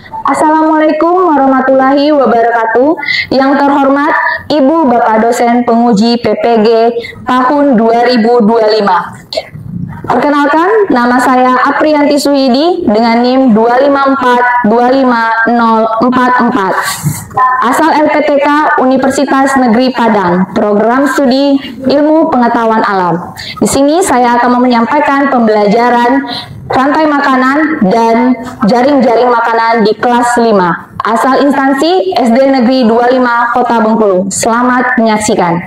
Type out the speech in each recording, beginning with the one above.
Assalamualaikum warahmatullahi wabarakatuh. Yang terhormat Ibu Bapak dosen penguji PPG tahun 2025. Perkenalkan, nama saya Apriyanti Suhidi dengan NIM 254-25044. Asal LPTK Universitas Negeri Padang, program studi Ilmu Pengetahuan Alam. Di sini saya akan menyampaikan pembelajaran rantai makanan dan jaring-jaring makanan di kelas 5. Asal instansi SD Negeri 25 Kota Bengkulu. Selamat menyaksikan.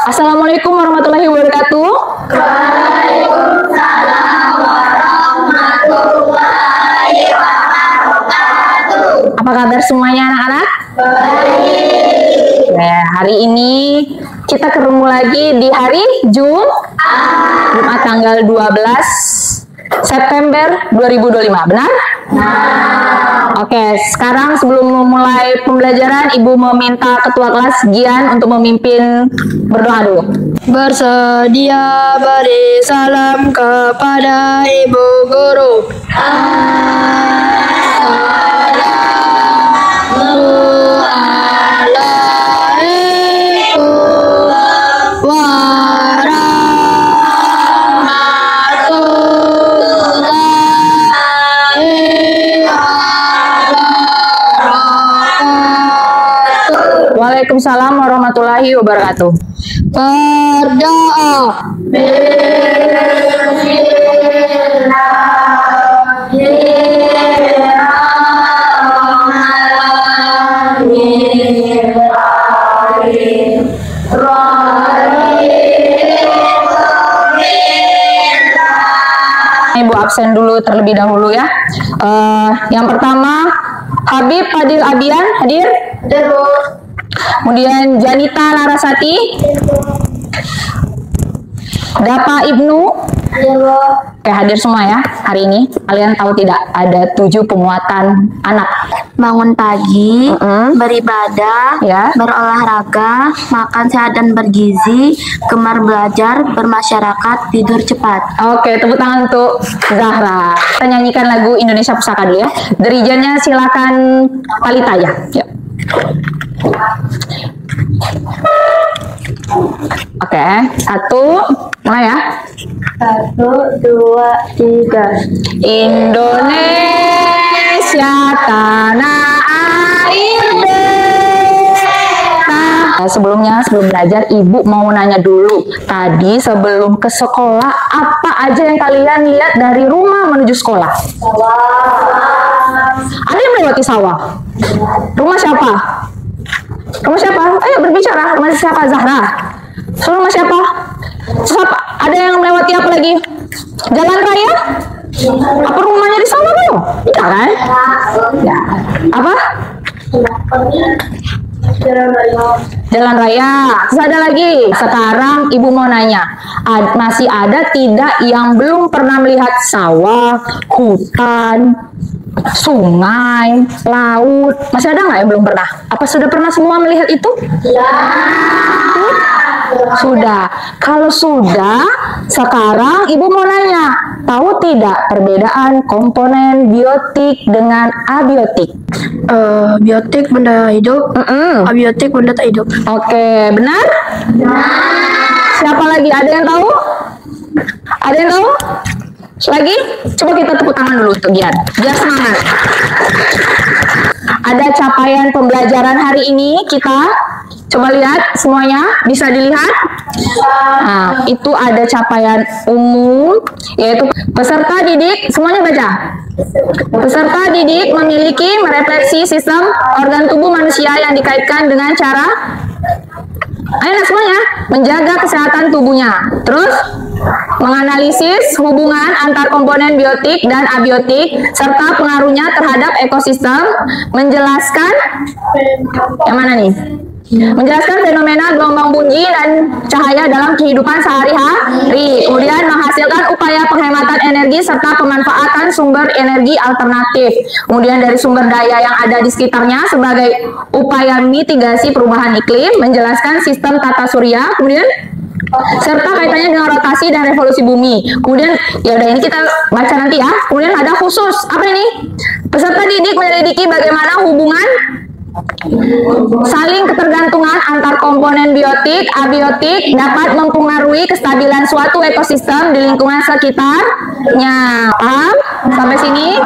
Assalamualaikum warahmatullahi wabarakatuh. Waalaikumsalam warahmatullahi wabarakatuh. Apa kabar semuanya anak-anak? Baik. Nah, hari ini kita ketemu lagi di hari Jumat tanggal 12 September 2025, benar? Oke, sekarang sebelum memulai pembelajaran, Ibu meminta Ketua Kelas Gian untuk memimpin berdoa dulu. Bersedia beri salam kepada Ibu Guru. Waalaikumsalam warahmatullahi wabarakatuh. Berdoa. Ibu absen dulu terlebih dahulu ya. Yang pertama Habib Fadil Abian hadir. Kemudian Janita Larasati, Dapa Ibnu, hadir semua ya hari ini. Kalian tahu tidak ada 7 penguatan anak? Bangun pagi, beribadah, Ya. berolahraga, makan sehat dan bergizi, gemar belajar, bermasyarakat, tidur cepat. Oke, tepuk tangan untuk Zahra. Kita nyanyikan lagu Indonesia Pusaka dulu ya. Dirijennya silakan Palita ya. Yuk. Oke, 1, mulai ya. 1, 2, 3. Indonesia tanah air beta. Sebelum belajar, Ibu mau nanya dulu. Tadi sebelum ke sekolah, apa aja yang kalian lihat dari rumah menuju sekolah? Ada yang melewati sawah? Rumah siapa? Rumah siapa? Ayo berbicara. Rumah siapa? Zahra. Rumah siapa? Siapa? Ada yang melewati apa lagi? Jalan raya? Apa rumahnya di sana tuh? Tidak kan? Ya. Apa? Jalan raya. Terus ada lagi. Sekarang Ibu mau nanya, masih ada tidak yang belum pernah melihat sawah, hutan, sungai, laut? Masih ada nggak yang belum pernah? Apa sudah pernah semua melihat itu? Ya. Sudah. Kalau sudah, sekarang Ibu mau nanya, tahu tidak perbedaan komponen biotik dengan abiotik? Biotik benda hidup, abiotik benda tak hidup. Oke, benar? Siapa lagi? Ada yang tahu? Ada yang tahu? Lagi? Coba kita tepuk tangan dulu untuk Gian. Biar semangat. Ada capaian pembelajaran hari ini kita. Coba lihat semuanya, bisa dilihat. Nah, itu ada capaian umum, yaitu peserta didik, semuanya baca. Peserta didik memiliki merefleksi sistem organ tubuh manusia yang dikaitkan dengan cara, ayo semuanya, menjaga kesehatan tubuhnya. Terus, menganalisis hubungan antar komponen biotik dan abiotik serta pengaruhnya terhadap ekosistem, menjelaskan yang mana nih? Menjelaskan fenomena gelombang bunyi dan cahaya dalam kehidupan sehari-hari. Kemudian menghasilkan upaya penghematan energi serta pemanfaatan sumber energi alternatif. Kemudian dari sumber daya yang ada di sekitarnya sebagai upaya mitigasi perubahan iklim. Menjelaskan sistem tata surya. Kemudian serta kaitannya dengan rotasi dan revolusi bumi. Kemudian ya udah ini kita baca nanti ya. Kemudian ada khusus apa ini? Peserta didik menyelidiki bagaimana hubungan saling ketergantungan antar komponen biotik, abiotik dapat mempengaruhi kestabilan suatu ekosistem di lingkungan sekitarnya. Paham? Sampai sini?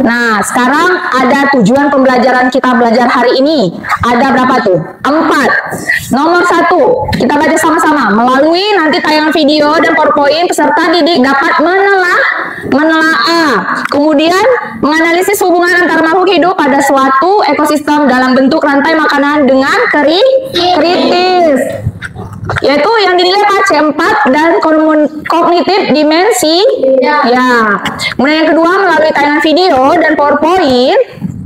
Nah, sekarang ada tujuan pembelajaran kita belajar hari ini. Ada berapa tuh? 4. Nomor 1, kita baca sama-sama. Melalui nanti tayangan video dan PowerPoint, peserta didik dapat menelaah, kemudian menganalisis hubungan antar makhluk hidup pada suatu ekosistem dalam bentuk rantai makanan dengan kritis, yaitu yang dinilai C4 dan kognitif dimensi. Ya. Kemudian yang kedua, melalui tayangan video dan PowerPoint,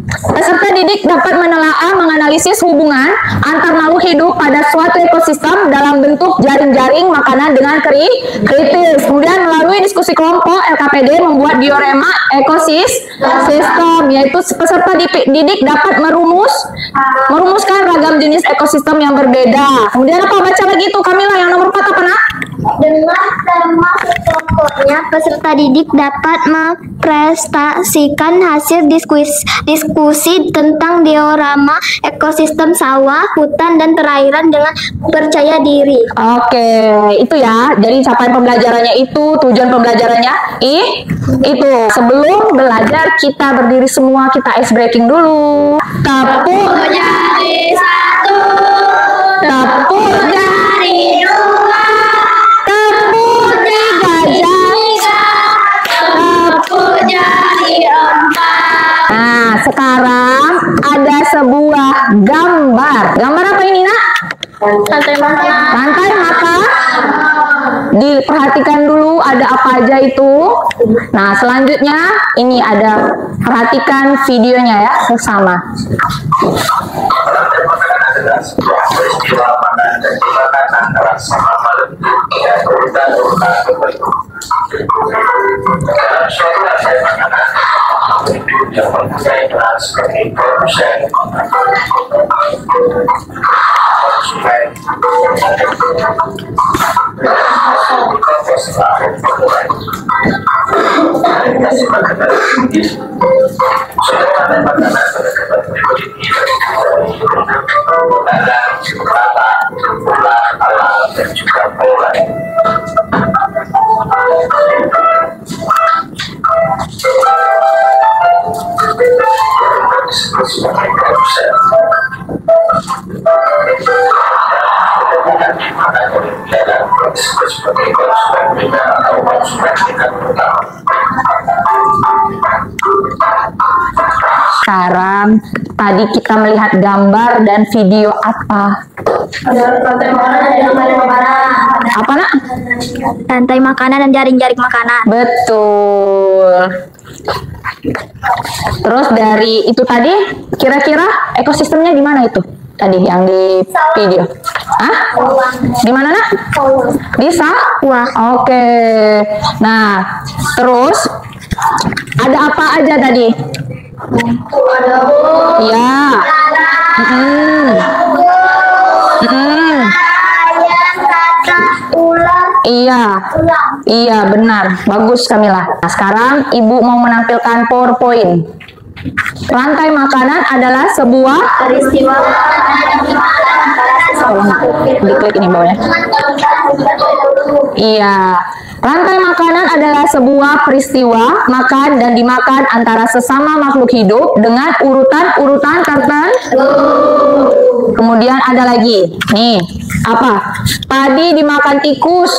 peserta didik dapat menelaah, menganalisis hubungan antar makhluk hidup pada suatu ekosistem dalam bentuk jaring-jaring makanan dengan kritis. Kemudian melalui diskusi kelompok, LKPD membuat diorama ekosistem, yaitu peserta didik dapat merumuskan ragam jenis ekosistem yang berbeda. Kemudian apa? Baca lagi tuh Kamila, yang nomor 4 apa nak? Dengan tema pokoknya, peserta didik dapat mempresentasikan hasil diskusi tentang diorama ekosistem sawah, hutan, dan perairan dengan percaya diri. Oke, itu ya. Jadi capaian pembelajarannya itu, tujuan pembelajarannya itu. Sebelum belajar kita berdiri semua, kita ice breaking dulu. Tepuk Jadi satu, tepuk dari dua, tepuk 3 jari, tepuk jadi empat. Nah, sekarang ada sebuah gambar. Gambar apa ini, nak? Rantai makanan. Rantai makan. Diperhatikan dulu ada apa aja itu. Nah, selanjutnya ini ada, perhatikan videonya ya bersama. Adalah sebuah peristiwa makanan dan dimakan antara sama makhluk dan urutan-urutan tertentu. Dalam suatu rantai makanan, hidup yang mempunyai peran sebagai produsen, konsumen, setelah pemulai. Kasih makanan ini, sudah rantai makanan terdapat memiliki dalam kata, ular, alam, dan juga mulai. Disebut sebagai produsen. Dan dimakan oleh dalam disebut sebagai konsumen beda atau konsumen tingkat pertama. Sekarang tadi kita melihat gambar dan video apa? Rantai makanan dan rantai makanan. Apa nak? Rantai makanan dan jaring-jaring makanan. Betul. Terus dari itu tadi, kira-kira ekosistemnya di mana itu? Tadi yang di video. Hah? Di mana nak? Di sawah. Oke. Nah, terus ada apa aja tadi? Ya. Iya. Iya, benar. Bagus Kamila. Nah, sekarang Ibu mau menampilkan PowerPoint. Rantai makanan adalah sebuah Peristiwa diklik ini bawahnya. Iya. Rantai makanan adalah sebuah peristiwa makan dan dimakan antara sesama makhluk hidup dengan urutan-urutan tertentu. Kemudian ada lagi. Nih, apa? Tadi dimakan tikus.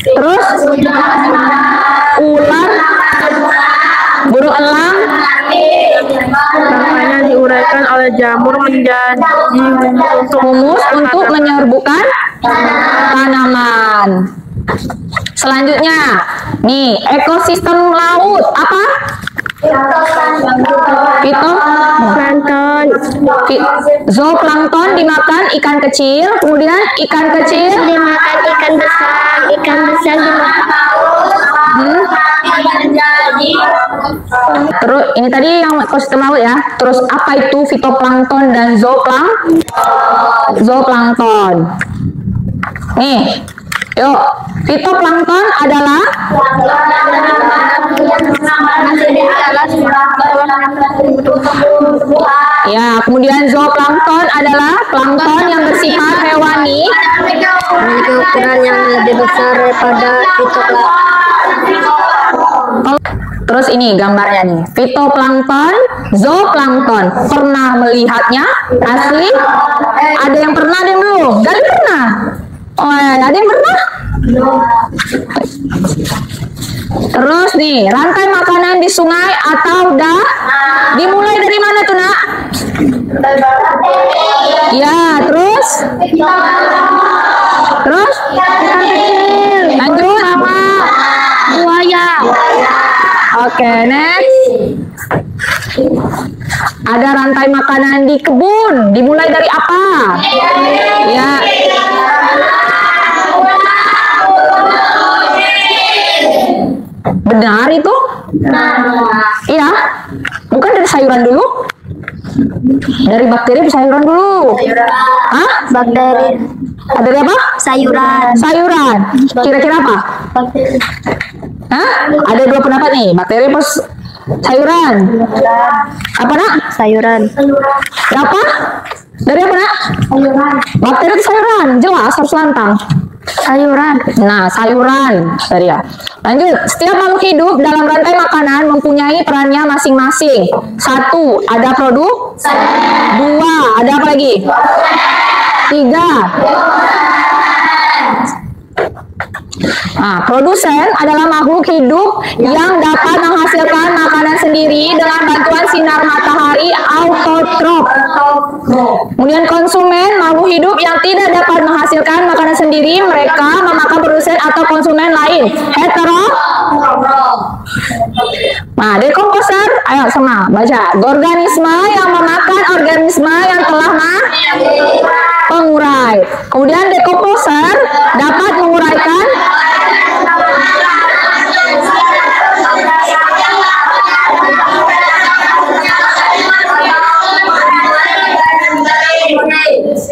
Terus ular, burung elang, Sampahnya diuraikan oleh jamur menjadi humus untuk menyerbukan tanaman. Selanjutnya, nih ekosistem laut apa? plankton. Zooplankton dimakan ikan kecil, kemudian ikan kecil dimakan ikan besar dimakan terus ini tadi yang ekosistem laut ya. Terus apa itu fitoplankton dan zooplankton? Nih, Yuk, fitoplankton adalah ya, kemudian zooplankton adalah plankton yang bersifat hewani. Memiliki ukuran yang lebih besar daripada fitoplankton. Terus ini gambarnya nih, fitoplankton, zooplankton. Pernah melihatnya? Asli? Ada yang pernah, ada yang belum? Gak pernah. Oh, ada yang pernah? Terus nih, rantai makanan di sungai atau dimulai dari mana tuh, Nak? Ya, terus? Terus? Lanjut? Buaya. Oke, next. Ada rantai makanan di kebun. Dimulai dari apa? Ya. Benar itu? Iya. Bukan dari sayuran dulu? Dari bakteri sayuran dulu. Hah? Bakteri. Dari apa? Sayuran. Sayuran. Kira-kira apa? Hah? Ada dua pendapat nih. Bakteri plus sayuran. Apa, Nak? Sayuran. Apa? Dari apa, Nak? Sayuran. Bakteri itu sayuran. Jelas harus lantang. Sayuran. Nah, sayuran tadi ya. Lanjut, setiap makhluk hidup dalam rantai makanan mempunyai perannya masing-masing. 1. Ada produk. 2. Ada apa lagi? 3. Nah, produsen adalah makhluk hidup yang dapat menghasilkan makanan sendiri dengan bantuan sinar matahari autotrof. Kemudian konsumen, makhluk hidup yang tidak dapat menghasilkan makanan sendiri, mereka memakan produsen atau konsumen lain. Heterotrof. Nah, dekomposer, ayo sama baca. Organisme yang memakan organisme yang telah mengurai. Kemudian dekomposer dapat menguraikan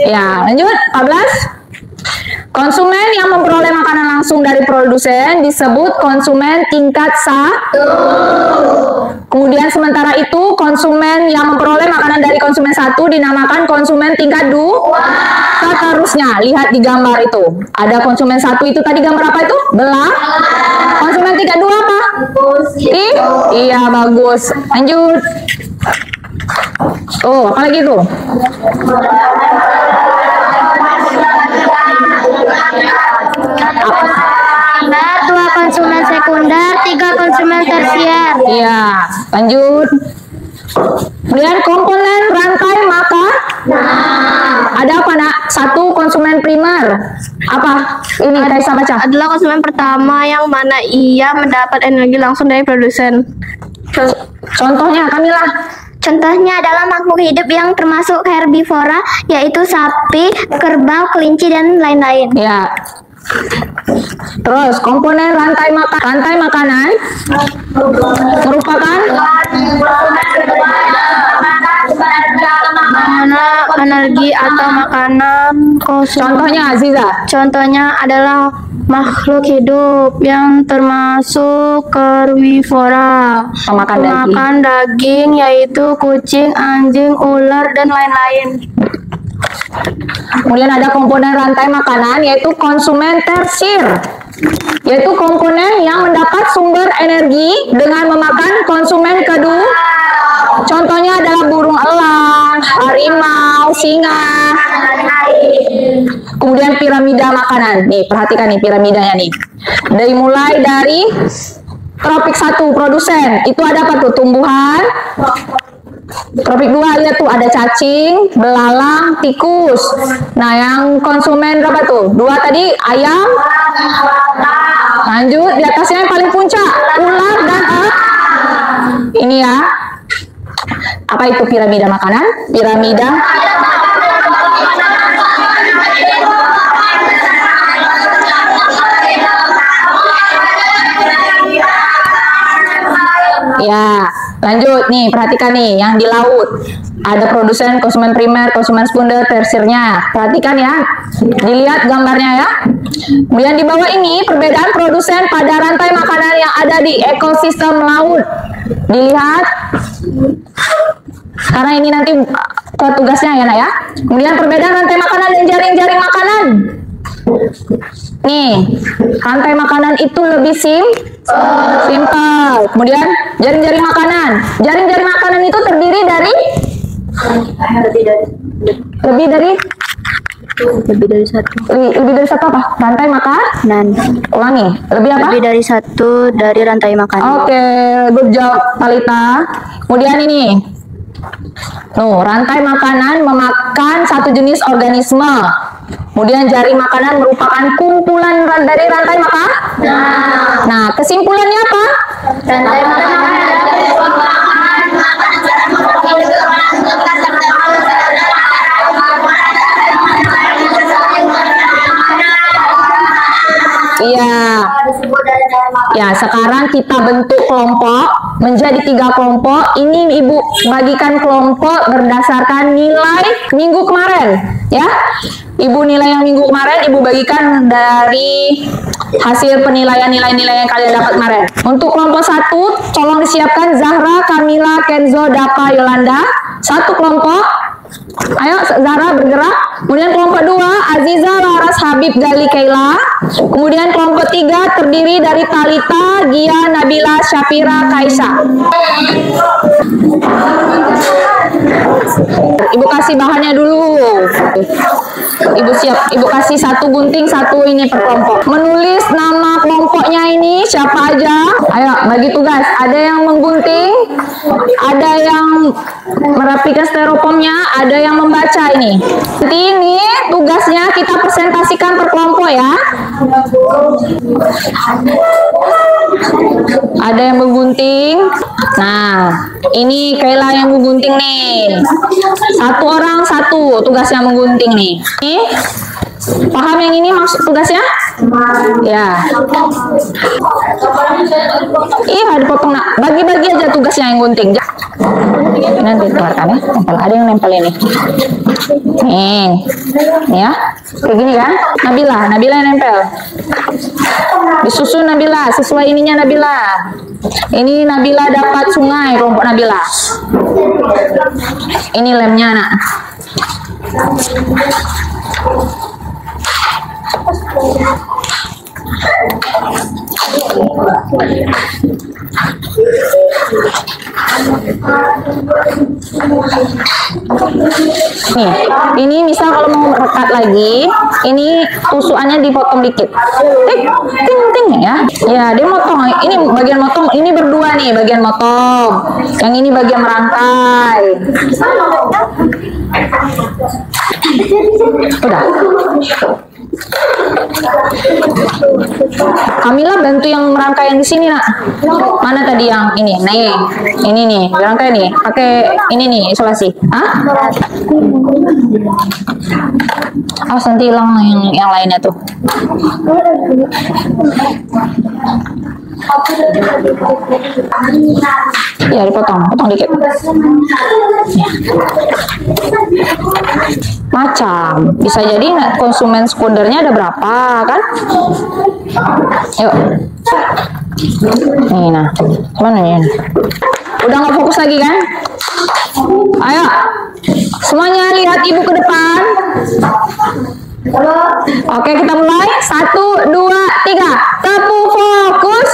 ya, lanjut 14. Konsumen yang memperoleh makanan langsung dari produsen disebut konsumen tingkat 1. Kemudian sementara itu konsumen yang memperoleh makanan dari konsumen 1 dinamakan konsumen tingkat 2. Seterusnya, lihat di gambar itu. Ada konsumen 1 itu tadi gambar apa itu? Belah. Konsumen tingkat 2 apa? Iya, bagus. Lanjut. Oh, apa lagi tuh? Ada 2 konsumen sekunder, 3 konsumen tersier. Iya, lanjut. Kemudian komponen rantai makan. Ada apa, Nak? 1 konsumen primer. Apa? Ini Kaisa baca. Adalah konsumen pertama yang mana ia mendapat energi langsung dari produsen. Contohnya, Kamila. Contohnya adalah makhluk hidup yang termasuk herbivora, yaitu sapi, kerbau, kelinci, dan lain-lain. Ya. Terus komponen rantai makanan merupakan Mana energi atau makanan kosong. contohnya, Aziza. Contohnya adalah makhluk hidup yang termasuk herbivora, Pemakan daging, yaitu kucing, anjing, ular, dan lain-lain. Kemudian ada komponen rantai makanan yaitu konsumen tersir, yaitu komponen yang mendapat sumber energi dengan memakan konsumen kedua. Contohnya adalah burung elang, harimau, singa. Kemudian piramida makanan. Nih, perhatikan nih piramidanya nih. Dimulai dari tropik 1 produsen. Itu ada apa tuh? Tumbuhan. Tropik 2 lihat tuh ada cacing, belalang, tikus. Nah, yang konsumen berapa tuh? 2 tadi ayam. Lanjut di atasnya yang paling puncak ular dan ini ya. Apa itu piramida makanan? Piramida ya, lanjut nih, perhatikan nih yang di laut. Ada produsen, konsumen primer, konsumen sekunder, tersiernya. Perhatikan ya, dilihat gambarnya ya. Kemudian di bawah ini perbedaan produsen pada rantai makanan yang ada di ekosistem laut. Dilihat. Karena ini nanti tugasnya ya nak ya. Kemudian perbedaan rantai makanan dan jaring-jaring makanan. Nih, rantai makanan itu lebih simpel. Kemudian jaring-jaring makanan. Jaring-jaring makanan itu terdiri dari lebih dari satu apa? Rantai makanan. Ulangi. Lebih apa? Lebih dari satu dari rantai makanan. Oke, good job Talita. Kemudian ini. Rantai makanan memakan satu jenis organisme. Kemudian jaring makanan merupakan kumpulan dari rantai makanan. Nah, kesimpulannya apa? Rantai makanan Iya. Ya, sekarang kita bentuk kelompok menjadi 3 kelompok. Ini Ibu bagikan kelompok berdasarkan nilai minggu kemarin, ya. Ibu nilai yang minggu kemarin Ibu bagikan dari hasil penilaian nilai-nilai yang kalian dapat kemarin. Untuk kelompok 1, tolong disiapkan Zahra, Kamila, Kenzo, Dapa, Yolanda. Satu kelompok. Ayo Zahra bergerak. Kemudian kelompok 2, Aziza, Laras, Habib, Gali, Kaila. Kemudian kelompok 3 terdiri dari Talita, Gia, Nabila, Syafira, Kaisa. Ibu kasih bahannya dulu. Ibu siap. Ibu kasih 1 gunting, 1 ini per kelompok. Menulis nama kelompoknya ini siapa aja? Ayo bagi tugas. Ada yang menggunting, ada yang merapikan styrofoamnya, ada yang membaca ini. Nanti ini tugasnya kita presentasikan per kelompok ya. Ada yang menggunting. Nah, ini Kaila yang menggunting nih. 1 orang 1 tugasnya menggunting nih. Paham yang ini maksud tugasnya? Ya. Iya, dipotong nak. Bagi-bagi aja tugasnya yang gunting. Nanti keluarkan ya. Nempel. Ada yang nempel ini. Nih ya. Kayak gini kan? Nabila yang nempel. Disusun Nabila, sesuai ininya Nabila. Ini Nabila dapat sungai, kelompok Nabila. Ini lemnya nak. Nih, ini misal kalau mau rekat lagi, ini tusukannya dipotong dikit. Ting ya. Ya, dia motong. Ini bagian motong, ini berdua nih bagian motong. Yang ini bagian merangkai. Udah. Kamila bantu yang merangkai yang di sini nak. Mana tadi yang ini? Nih, ini nih, merangkai nih. Pakai ini nih isolasi. Hah? Awas nanti hilang yang lainnya tuh. Ya dipotong dikit. Ya. Macam bisa jadi nggak konsumen sekundernya ada berapa kan? Yuk. Nih nah, mana ya? Udah nggak fokus lagi kan? Ayo, semuanya lihat ibu ke depan. Oke, kita mulai. 1, 2, 3. Tepu fokus.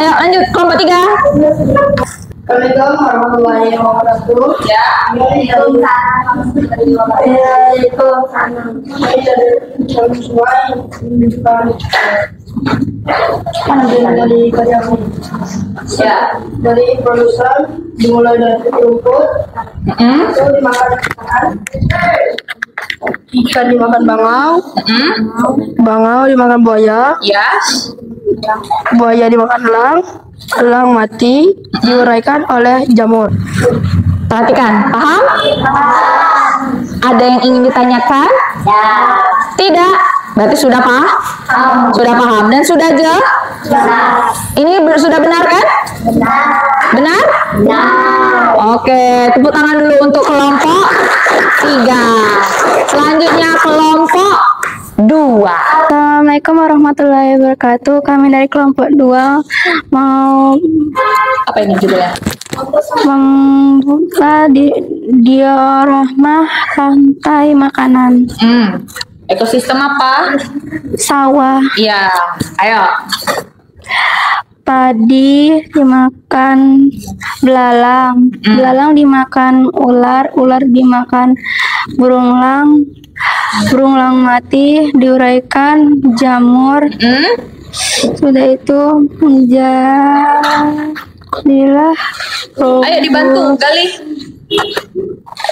Ayo lanjut kelompok 3. Assalamualaikum warahmatullahi wabarakatuh. Ya. Dari produsen dimulai dari rumput, itu dimakan ikan dimakan bangau, bangau dimakan buaya, buaya dimakan elang mati diuraikan oleh jamur. Perhatikan, paham? Ada yang ingin ditanyakan? Tidak. Berarti sudah paham? Sudah paham dan sudah jelas? Ini sudah benar kan? Benar? Oke, tepuk tangan dulu untuk kelompok 3. Selanjutnya kelompok 2. Assalamualaikum warahmatullahi wabarakatuh. Kami dari kelompok 2 mau Apa ini judulnya? membuka diorama rantai makanan Ekosistem apa? sawah. Iya, ayo. Padi dimakan belalang, belalang dimakan ular, ular dimakan burung elang mati diuraikan jamur. Sudah itu menjadilah Ayo dibantu, Gali.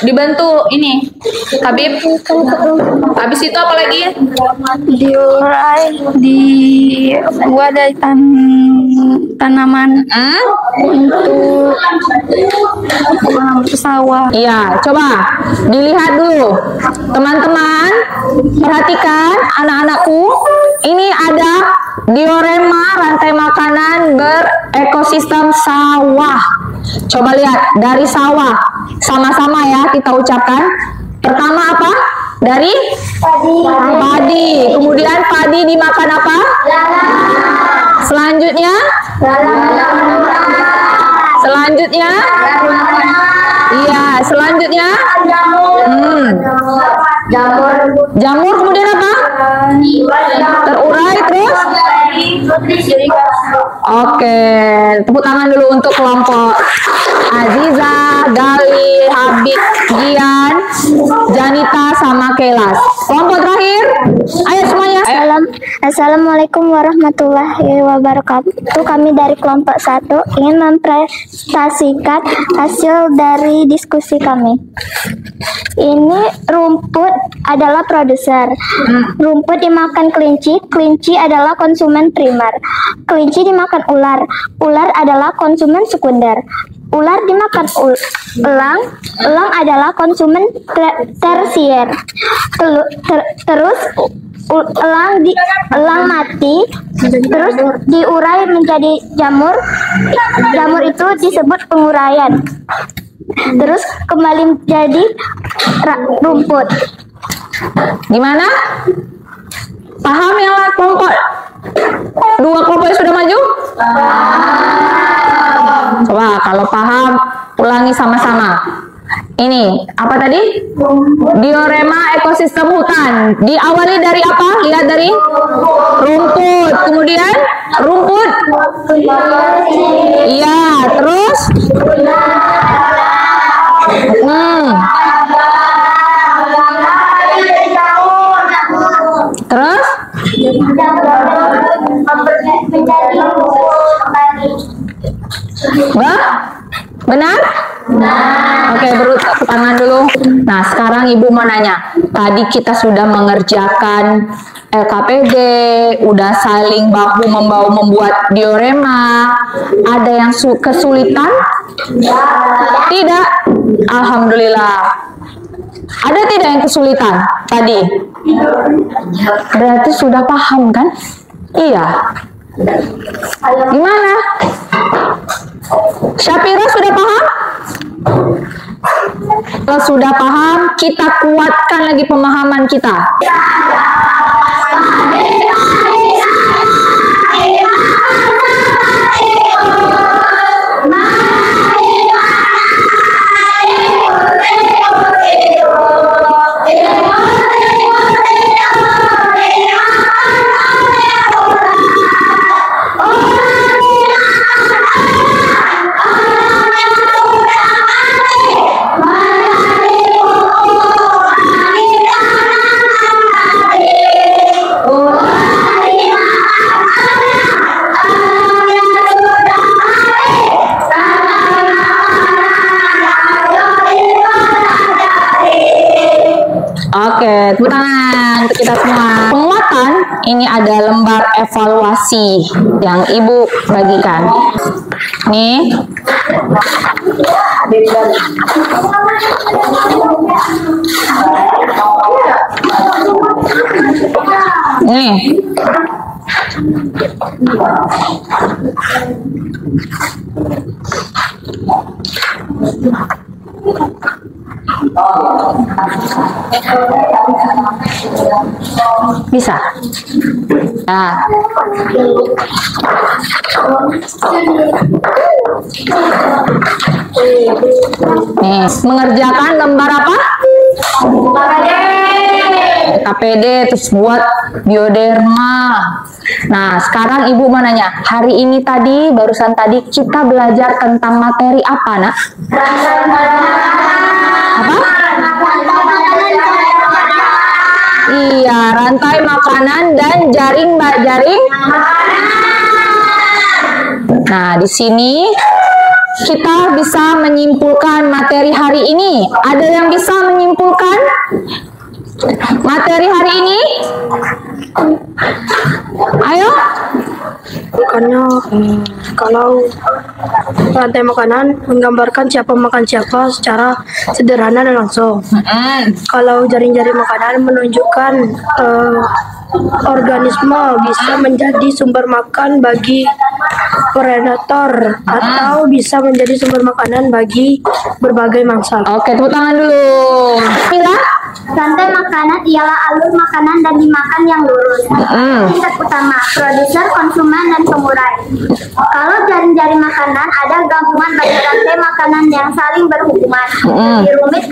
Dibantu ini, Habib. Habis itu apa lagi? diurai dibuat dari tanaman untuk sawah. Iya, coba dilihat dulu, teman-teman. Perhatikan, anak-anakku. Ini ada diorama rantai makanan berekosistem sawah. Coba lihat dari sawah, sama-sama ya kita ucapkan. Pertama apa? Dari padi. Kemudian padi dimakan apa? Selanjutnya? Selanjutnya? Iya, selanjutnya? Jamur kemudian apa? Terurai terus? Oke, tepuk tangan dulu untuk kelompok Aziza, Gali, Habib, Gian, Janita, sama Kelas. Kelompok terakhir, ayo semuanya. Assalamualaikum warahmatullahi wabarakatuh. Kami dari kelompok 1 ingin mempresentasikan hasil dari diskusi kami. Ini rumput adalah produser. Rumput dimakan kelinci, kelinci adalah konsumen primer. Kelinci dimakan ular, ular adalah konsumen sekunder. Ular dimakan elang, elang adalah konsumen tersier. Terus elang mati, terus diurai menjadi jamur. Jamur itu disebut penguraian. Terus kembali menjadi rumput. Gimana? Paham ya kelompok? 2 kelompok yang sudah maju? Coba kalau paham, ulangi sama-sama. Ini apa tadi? Diorama ekosistem hutan. Diawali dari apa? Lihat dari rumput. Kemudian rumput. Iya, terus? Terus? Benar? Oke, tepuk tangan dulu. Nah, sekarang Ibu mau nanya. Tadi kita sudah mengerjakan LKPD, udah saling bahu-membahu membuat diorama. Ada yang kesulitan? Tidak? Alhamdulillah. Ada tidak yang kesulitan tadi? Berarti sudah paham kan? Iya. Gimana? Syafira sudah paham? Kalau sudah paham, kita kuatkan lagi pemahaman kita. Oke, tepuk tangan untuk kita semua. Penguatan, ini ada lembar evaluasi yang Ibu bagikan. Nih. Nih. Bisa. Nah. Nih, mengerjakan lembar apa? KPD, terus buat bioderma. Nah, sekarang Ibu mau nanya, hari ini tadi, barusan tadi kita belajar tentang materi apa, Nak? Apa? Iya, rantai makanan dan jaring jaring. Nah, di sini kita bisa menyimpulkan materi hari ini. Ada yang bisa menyimpulkan materi hari ini? Ayo. Makanya kalau rantai makanan menggambarkan siapa makan siapa secara sederhana dan langsung. Kalau jaring-jaring makanan menunjukkan organisme bisa menjadi sumber makan bagi predator atau bisa menjadi sumber makanan bagi berbagai mangsa. Oke, tepuk tangan dulu. Mila? Rantai makanan ialah alur makanan dan dimakan yang lurus. Tingkat utama, produser, konsumen, dan pengurai. Kalau jaring-jaring makanan ada gabungan bagi rantai makanan yang saling berhubungan. Lebih rumit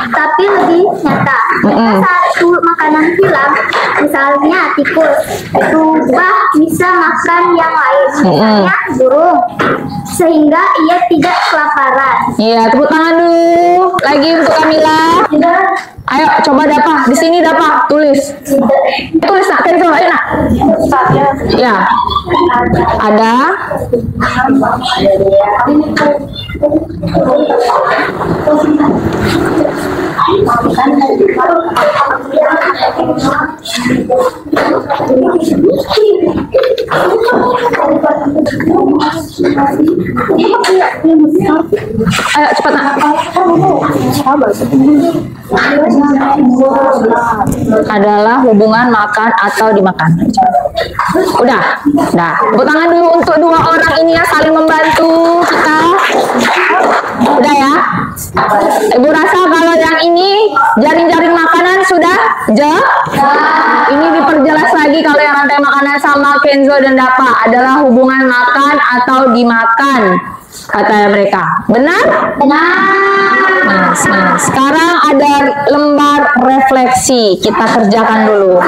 tapi lebih nyata. Jika satu makanan hilang, misalnya tikus, rubah bisa makan yang lain, misalnya burung, sehingga ia tidak kelaparan. Iya, tepuk tangan dulu. Lagi untuk Kamila. Ayo, coba dapa. Di sini dapa. Tulis. Tulis, Nak. Cancel, ayo, Nak. Ya. Ada. Ayo, cepat, Nak. Adalah hubungan makan atau dimakan. Udah. Tepuk tangan dulu untuk dua orang ini yang saling membantu kita. Udah ya. Ibu rasa kalau yang ini jaring-jaring makanan sudah ini diperjelas lagi kalau yang rantai makanan sama Kenzo dan Dapa adalah hubungan makan atau dimakan, kata mereka. Benar? Nah, sekarang ada lembar refleksi. Kita kerjakan dulu.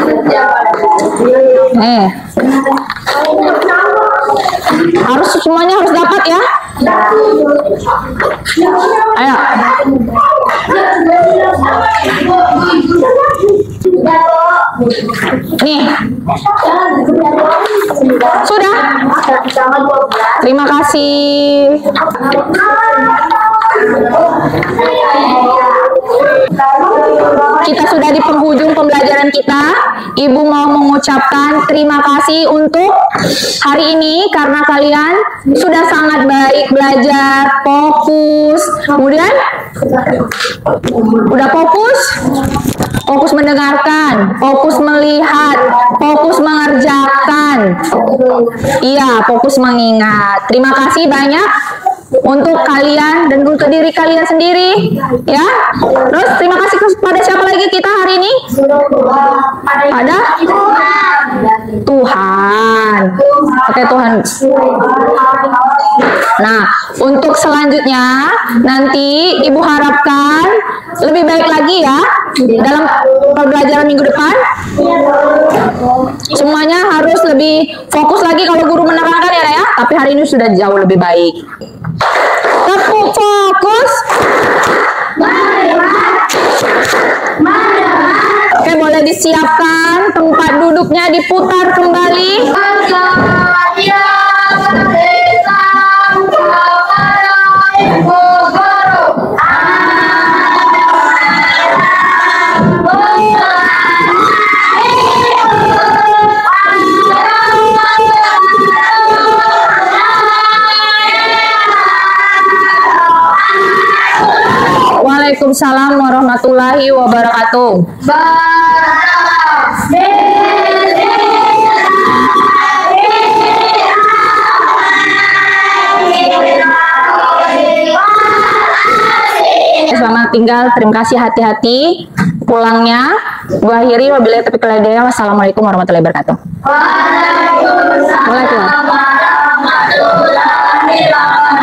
Semuanya harus dapat ya. Ayo. Nih. Sudah? Terima kasih. Kita sudah di penghujung pembelajaran kita. Ibu mau mengucapkan terima kasih untuk hari ini karena kalian sudah sangat baik belajar, fokus. Kemudian udah fokus mendengarkan, fokus melihat, fokus mengerjakan. Iya, fokus mengingat. Terima kasih banyak untuk kalian dan untuk diri kalian sendiri, ya. Terus terima kasih kepada siapa lagi kita hari ini? Pada Tuhan. Oke, Tuhan. Nah, untuk selanjutnya nanti Ibu harapkan lebih baik lagi ya dalam pembelajaran minggu depan. Semuanya harus lebih fokus lagi kalau guru menerangkan ya. Tapi hari ini sudah jauh lebih baik. Tepuk fokus. Oke, boleh disiapkan tempat duduknya, diputar kembali. Waalaikumsalam warahmatullahi wabarakatuh. Selamat tinggal. Terima kasih, hati-hati pulangnya. Gua akhiri, wabillahi taufiq wal hidayah. Wassalamualaikum warahmatullahi wabarakatuh. Waalaikumsalam warahmatullahi wabarakatuh.